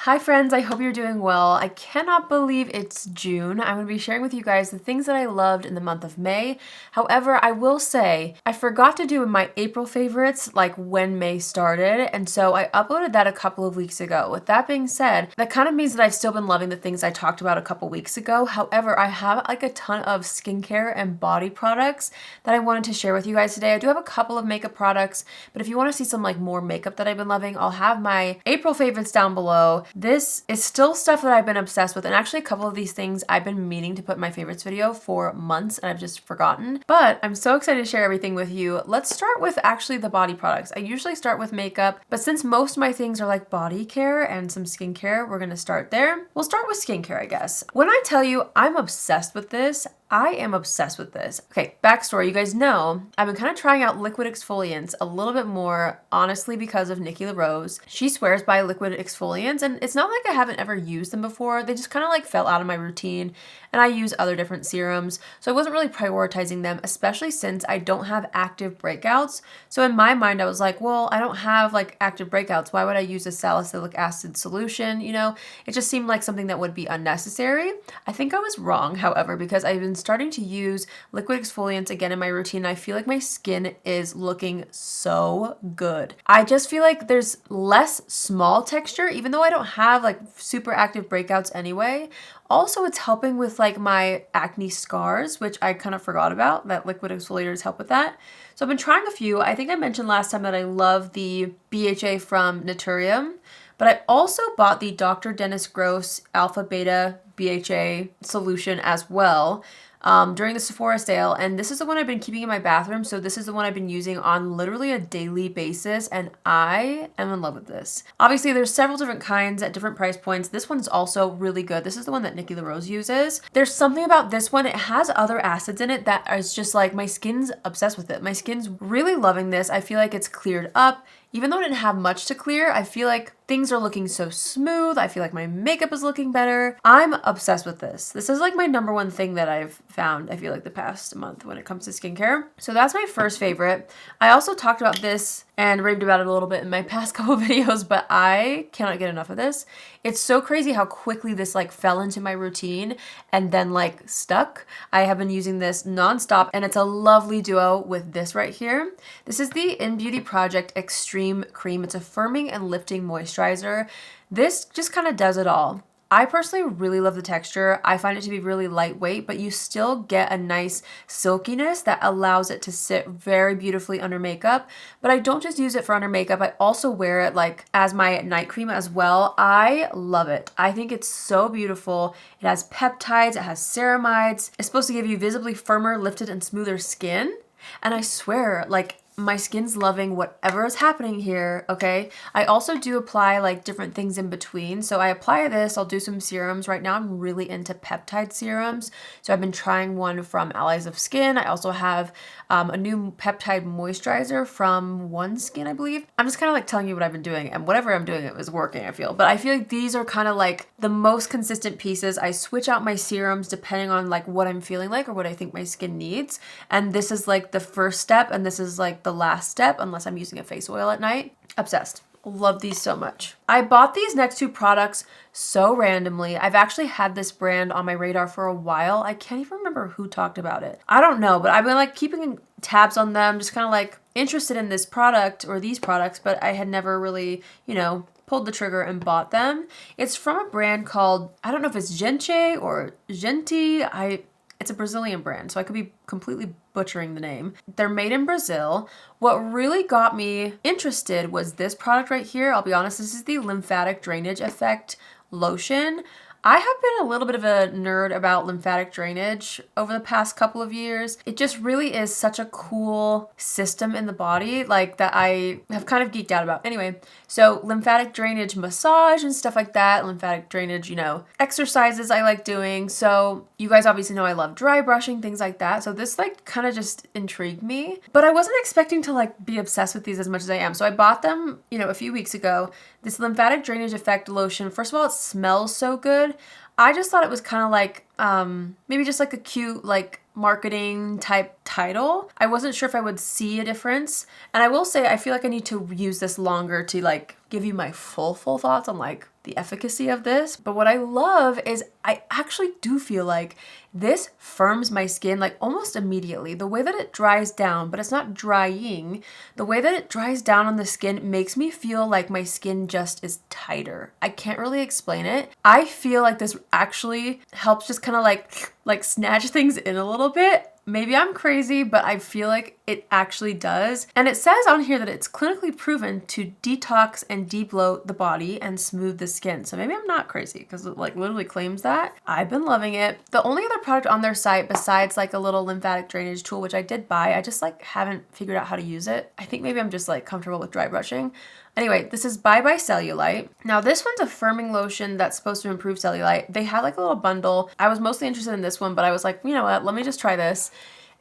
Hi friends, I hope you're doing well. I cannot believe it's June. I'm going to be sharing with you guys the things that I loved in the month of May. However, I will say I forgot to do my April favorites like when May started, and so I uploaded that a couple of weeks ago. With that being said, that kind of means that I've still been loving the things I talked about a couple weeks ago. However, I have like a ton of skincare and body products that I wanted to share with you guys today. I do have a couple of makeup products, but if you want to see some like more makeup that I've been loving, I'll have my April favorites down below. This is still stuff that I've been obsessed with, and actually a couple of these things I've been meaning to put in my favorites video for months and I've just forgotten. But I'm so excited to share everything with you. Let's start with actually the body products. I usually start with makeup, but since most of my things are like body care and some skincare, we're gonna start there. We'll start with skincare, I guess. When I tell you I'm obsessed with this, I am obsessed with this. Okay, backstory, you guys know I've been kind of trying out liquid exfoliants a little bit more, honestly, because of Nikki LaRose. She swears by liquid exfoliants, and it's not like I haven't ever used them before. They just kind of like fell out of my routine, and I use other different serums, so I wasn't really prioritizing them, especially since I don't have active breakouts. So in my mind, I was like, well, I don't have like active breakouts. Why would I use a salicylic acid solution? You know, it just seemed like something that would be unnecessary. I think I was wrong, however, because I've been starting to use liquid exfoliants again in my routine. I feel like my skin is looking so good. I just feel like there's less small texture, even though I don't have like super active breakouts anyway. Also, it's helping with like my acne scars, which I kind of forgot about, that liquid exfoliators help with that. So I've been trying a few. I think I mentioned last time that I love the BHA from Naturium, but I also bought the Dr. Dennis Gross Alpha Beta BHA solution as well during the Sephora sale, and this is the one I've been keeping in my bathroom. So this is the one I've been using on literally a daily basis, and I am in love with this. Obviously, there's several different kinds at different price points. This one's also really good. This is the one that Nikki LaRose uses. There's something about this one. It has other acids in it that is just like, my skin's obsessed with it. My skin's really loving this. I feel like it's cleared up. Even though I didn't have much to clear, I feel like things are looking so smooth. I feel like my makeup is looking better. I'm obsessed with this. This is like my number one thing that I've found, I feel like, the past month when it comes to skincare. So that's my first favorite. I also talked about this and raved about it a little bit in my past couple videos, but I cannot get enough of this. It's so crazy how quickly this like fell into my routine and then like stuck. I have been using this nonstop, and it's a lovely duo with this right here. This is the Innbeauty Project Extreme Cream. It's a firming and lifting moisturizer. This just kind of does it all. I personally really love the texture. I find it to be really lightweight, but you still get a nice silkiness that allows it to sit very beautifully under makeup. But I don't just use it for under makeup. I also wear it like as my night cream as well. I love it. I think it's so beautiful. It has peptides, it has ceramides. It's supposed to give you visibly firmer, lifted, and smoother skin. And I swear, like, my skin's loving whatever is happening here, okay? I also do apply like different things in between. So I apply this, I'll do some serums. Right now I'm really into peptide serums. So I've been trying one from Allies of Skin. I also have a new peptide moisturizer from One Skin, I believe. I'm just kind of like telling you what I've been doing, and whatever I'm doing, it was working, I feel. But I feel like these are kind of like the most consistent pieces. I switch out my serums depending on like what I'm feeling like or what I think my skin needs. And this is like the first step, and this is like the last step, unless I'm using a face oil at night. Obsessed. Love these so much. I bought these next two products so randomly. I've actually had this brand on my radar for a while. I can't even remember who talked about it. I don't know, but I've been like keeping tabs on them, just kind of like interested in this product or these products, but I had never really, you know, pulled the trigger and bought them. It's from a brand called, I don't know if it's Gente or Gente. It's a Brazilian brand, so I could be completely butchering the name. They're made in Brazil. What really got me interested was this product right here. I'll be honest, this is the Lymphatic Drainage Effect Lotion. I have been a little bit of a nerd about lymphatic drainage over the past couple of years. It just really is such a cool system in the body, like, that I have kind of geeked out about. Anyway, so lymphatic drainage massage and stuff like that, lymphatic drainage, you know, exercises I like doing. So you guys obviously know I love dry brushing, things like that. So this like kind of just intrigued me, but I wasn't expecting to like be obsessed with these as much as I am. So I bought them, you know, a few weeks ago. This lymphatic drainage effect lotion, first of all, it smells so good. I just thought it was kind of like maybe just like a cute like marketing type title. I wasn't sure if I would see a difference. And I will say, I feel like I need to use this longer to like give you my full thoughts on like the efficacy of this. But what I love is I actually do feel like this firms my skin like almost immediately. The way that it dries down, but it's not drying. The way that it dries down on the skin makes me feel like my skin just is tighter. I can't really explain it. I feel like this actually helps just kind of like snatch things in a little bit. Maybe I'm crazy, but I feel like it actually does. And it says on here that it's clinically proven to detox and debloat the body and smooth the skin. So maybe I'm not crazy because it like literally claims that. I've been loving it. The only other product on their site besides like a little lymphatic drainage tool, which I did buy, I just like haven't figured out how to use it. I think maybe I'm just like comfortable with dry brushing. Anyway, this is by Cellulite. Now this one's a firming lotion that's supposed to improve cellulite. They had like a little bundle. I was mostly interested in this one, but I was like, you know what, let me just try this.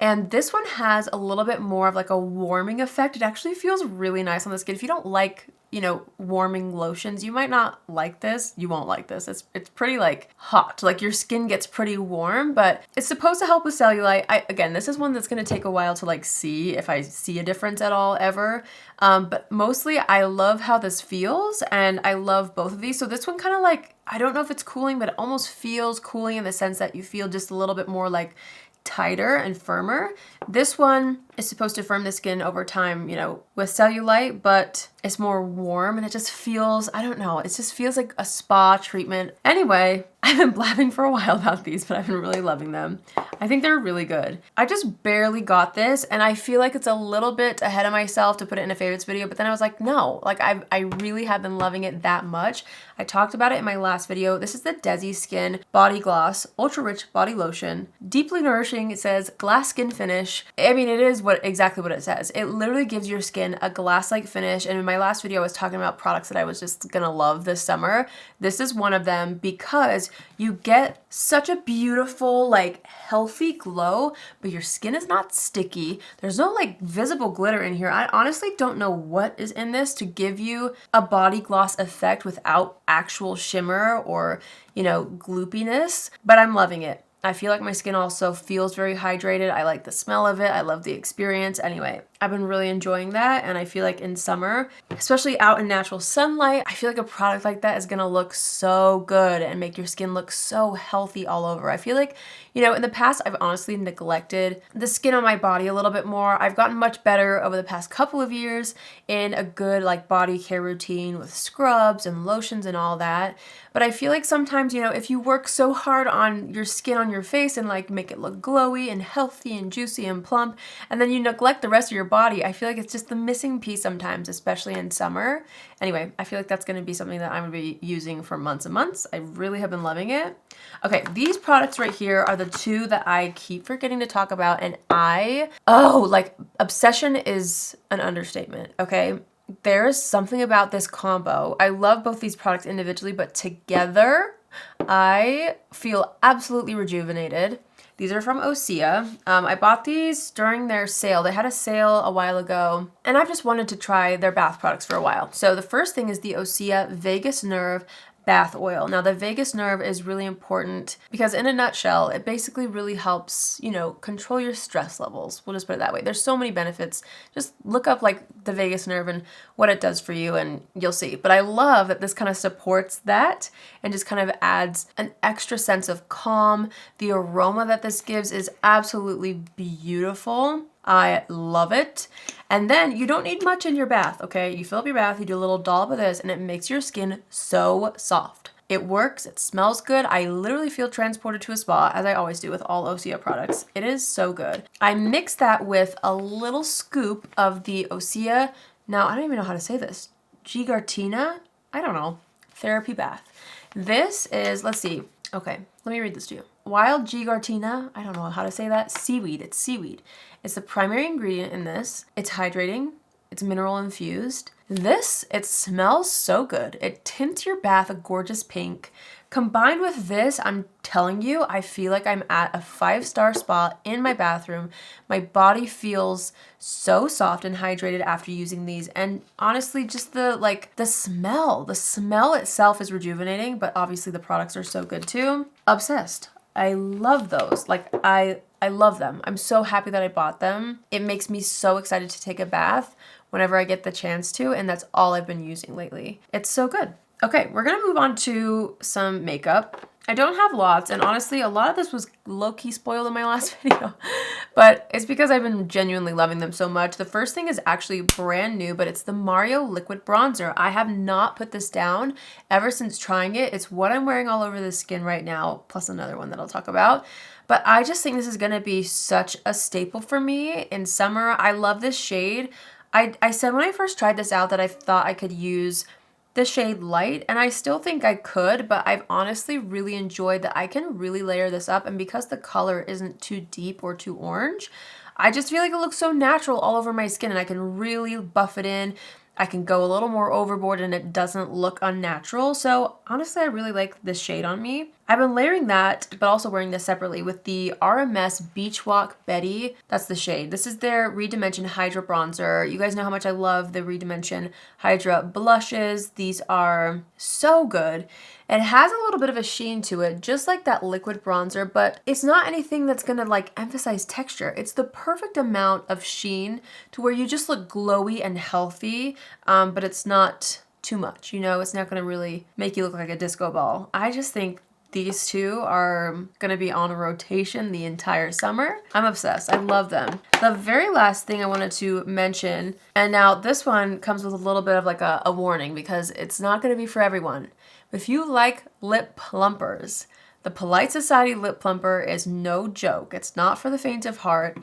And this one has a little bit more of like a warming effect. It actually feels really nice on the skin. If you don't like, you know, warming lotions, you might not like this. You won't like this. It's pretty like hot. Like your skin gets pretty warm, but it's supposed to help with cellulite. Again, this is one that's going to take a while to like see if I see a difference at all ever. But mostly I love how this feels and I love both of these. So this one kind of like, I don't know if it's cooling, but it almost feels cooling in the sense that you feel just a little bit more like tighter and firmer. This one is supposed to firm the skin over time, you know, with cellulite, but it's more warm and it just feels, I don't know, it just feels like a spa treatment. Anyway, I've been blabbing for a while about these, but I've been really loving them. I think they're really good. I just barely got this and I feel like it's a little bit ahead of myself to put it in a favorites video, but then I was like, no, like I really have been loving it that much. I talked about it in my last video. This is the Dezi Skin Body Gloss Ultra Rich Body Lotion. Deeply nourishing, it says glass skin finish. I mean, it is exactly what it says. It literally gives your skin a glass-like finish. And in my last video, I was talking about products that I was just gonna love this summer. This is one of them because you get such a beautiful, like healthy glow, but your skin is not sticky. There's no like visible glitter in here. I honestly don't know what is in this to give you a body gloss effect without actual shimmer or, you know, gloopiness, but I'm loving it. I feel like my skin also feels very hydrated. I like the smell of it. I love the experience. Anyway, I've been really enjoying that. And I feel like in summer, especially out in natural sunlight, I feel like a product like that is going to look so good and make your skin look so healthy all over. I feel like, you know, in the past, I've honestly neglected the skin on my body a little bit more. I've gotten much better over the past couple of years in a good like body care routine with scrubs and lotions and all that. But I feel like sometimes, you know, if you work so hard on your skin on your face and like make it look glowy and healthy and juicy and plump, and then you neglect the rest of your body, I feel like it's just the missing piece sometimes, especially in summer. Anyway, I feel like that's going to be something that I'm going to be using for months and months. I really have been loving it. Okay, these products right here are the two that I keep forgetting to talk about, and like obsession is an understatement, okay? There's something about this combo. I love both these products individually, but together, I feel absolutely rejuvenated. These are from Osea. I bought these during their sale. They had a sale a while ago, and I've just wanted to try their bath products for a while. So the first thing is the Osea Vagus Nerve bath oil. Now the vagus nerve is really important because in a nutshell, it basically really helps, you know, control your stress levels. We'll just put it that way. There's so many benefits. Just look up like the vagus nerve and what it does for you and you'll see. But I love that this kind of supports that and just kind of adds an extra sense of calm. The aroma that this gives is absolutely beautiful. I love it. And then you don't need much in your bath, okay? You fill up your bath, you do a little dollop of this, and it makes your skin so soft. It works, it smells good. I literally feel transported to a spa, as I always do with all Osea products. It is so good. I mix that with a little scoop of the Osea, now I don't even know how to say this, Gigartina? I don't know, therapy bath. This is, let's see, okay, let me read this to you. Wild Gigartina, I don't know how to say that, seaweed, it's seaweed. It's the primary ingredient in this. It's hydrating, it's mineral infused. This, it smells so good. It tints your bath a gorgeous pink. Combined with this, I'm telling you, I feel like I'm at a 5-star spa in my bathroom. My body feels so soft and hydrated after using these. And honestly, just the smell itself is rejuvenating, but obviously the products are so good too. Obsessed. I love those. Like I love them. I'm so happy that I bought them. It makes me so excited to take a bath whenever I get the chance to, and that's all I've been using lately. It's so good. Okay, we're gonna move on to some makeup. I don't have lots, and honestly, a lot of this was low-key spoiled in my last video, but it's because I've been genuinely loving them so much. The first thing is actually brand new, but it's the Mario Liquid Bronzer. I have not put this down ever since trying it. It's what I'm wearing all over the skin right now, plus another one that I'll talk about. But I just think this is gonna be such a staple for me in summer. I love this shade. I said when I first tried this out that I thought I could use the shade Light, and I still think I could, but I've honestly really enjoyed that I can really layer this up, and because the color isn't too deep or too orange, I just feel like it looks so natural all over my skin, and I can really buff it in. I can go a little more overboard and it doesn't look unnatural. So honestly, I really like this shade on me. I've been layering that, but also wearing this separately with the RMS Beach Walk Betty. That's the shade. This is their Redimension Hydra bronzer. You guys know how much I love the Redimension Hydra blushes. These are so good. It has a little bit of a sheen to it, just like that liquid bronzer, but it's not anything that's gonna like emphasize texture. It's the perfect amount of sheen to where you just look glowy and healthy, but it's not too much, you know? It's not gonna really make you look like a disco ball. I just think these two are gonna be on a rotation the entire summer. I'm obsessed. I love them. The very last thing I wanted to mention, and now this one comes with a little bit of like a warning because it's not gonna be for everyone. If you like lip plumpers, the Polite Society Lip Plumper is no joke. It's not for the faint of heart.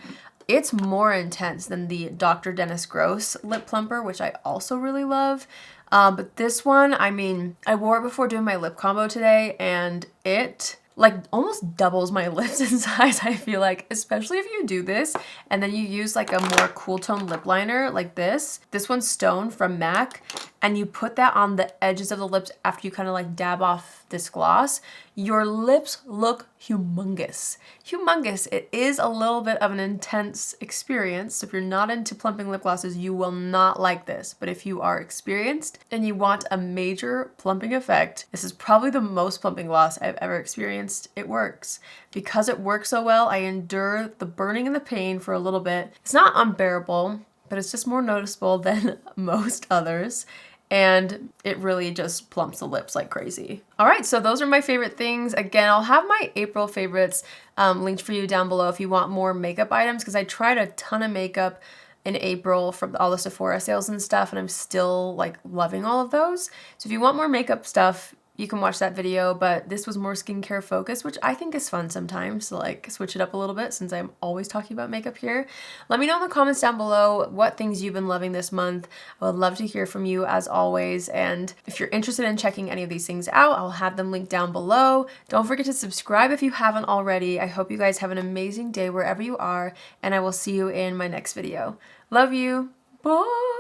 It's more intense than the Dr. Dennis Gross Lip Plumper, which I also really love. But this one, I mean, I wore it before doing my lip combo today, and it like almost doubles my lips in size, I feel like, especially if you do this and then you use like a more cool tone lip liner like this. This one's Stone from MAC, and you put that on the edges of the lips after you kind of like dab off this gloss. Your lips look humongous. Humongous. It is a little bit of an intense experience. So if you're not into plumping lip glosses, you will not like this. But if you are experienced and you want a major plumping effect, this is probably the most plumping gloss I've ever experienced. It works. Because it works so well, I endure the burning and the pain for a little bit. It's not unbearable, but it's just more noticeable than most others. And it really just plumps the lips like crazy. All right, so those are my favorite things. Again, I'll have my April favorites linked for you down below if you want more makeup items, because I tried a ton of makeup in April from all the Sephora sales and stuff, and I'm still like loving all of those. So if you want more makeup stuff, you can watch that video, but this was more skincare focused, which I think is fun sometimes to like switch it up a little bit since I'm always talking about makeup here. Let me know in the comments down below what things you've been loving this month. I would love to hear from you as always. And if you're interested in checking any of these things out, I'll have them linked down below. Don't forget to subscribe if you haven't already. I hope you guys have an amazing day wherever you are, and I will see you in my next video. Love you. Bye.